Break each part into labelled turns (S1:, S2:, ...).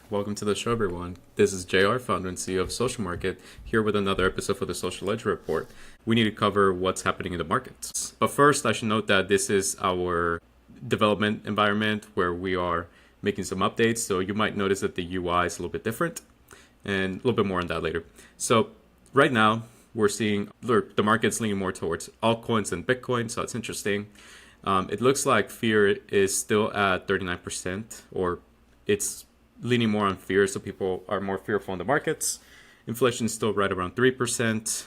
S1: Welcome to the show, everyone. This is JR, founder and CEO of Social Market, here with another episode for the Social Ledger Report. We need to cover what's happening in the markets. But first, I should note that this is our development environment where we are making some updates. So you might notice that the UI is a little bit different, and a little bit more on that later. So right now, we're seeing the market's leaning more towards altcoins and Bitcoin, so it's interesting. It looks like fear is still at 39%, or it's leaning more on fear, so people are more fearful in the markets. Inflation is still right around 3%.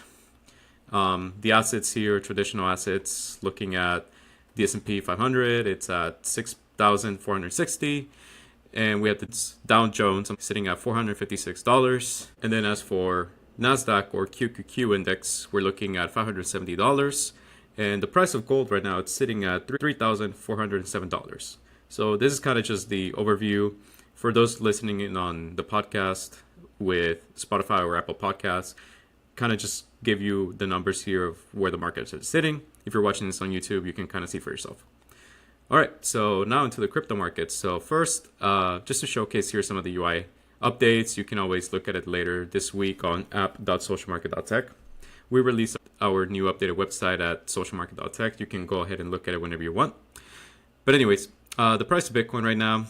S1: The assets here, traditional assets, looking at the S&P 500, it's at 6,460. And we have the Dow Jones sitting at $456. And then as for NASDAQ or QQQ index, we're looking at $570. And the price of gold right now, it's sitting at $3,407. So this is kind of just the overview. For those listening in on the podcast with Spotify or Apple Podcasts, kind of just give you the numbers here of where the market is sitting. If you're watching this on YouTube, you can kind of see for yourself. All right, so now into the crypto markets. So first, just to showcase here some of the UI updates, you can always look at it later this week on app.socialmarket.tech. We released our new updated website at socialmarket.tech. You can go ahead and look at it whenever you want. But anyways, the price of Bitcoin right now,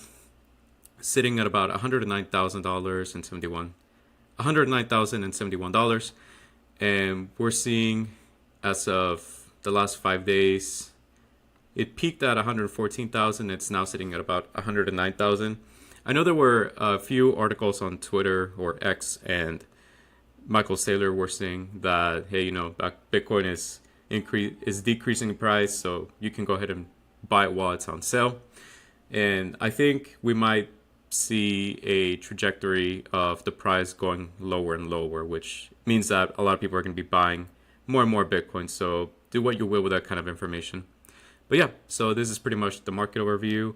S1: sitting at about $109,071. And we're seeing, as of the last 5 days, it peaked at 114,000. It's now sitting at about 109,000. I know there were a few articles on Twitter or X, and Michael Saylor were saying that, hey, Bitcoin is decreasing in price, so you can go ahead and buy it while it's on sale. And I think we might see a trajectory of the price going lower and lower, which means that a lot of people are going to be buying more and more Bitcoin. So do what you will with that kind of information. But yeah, so this is pretty much the market overview.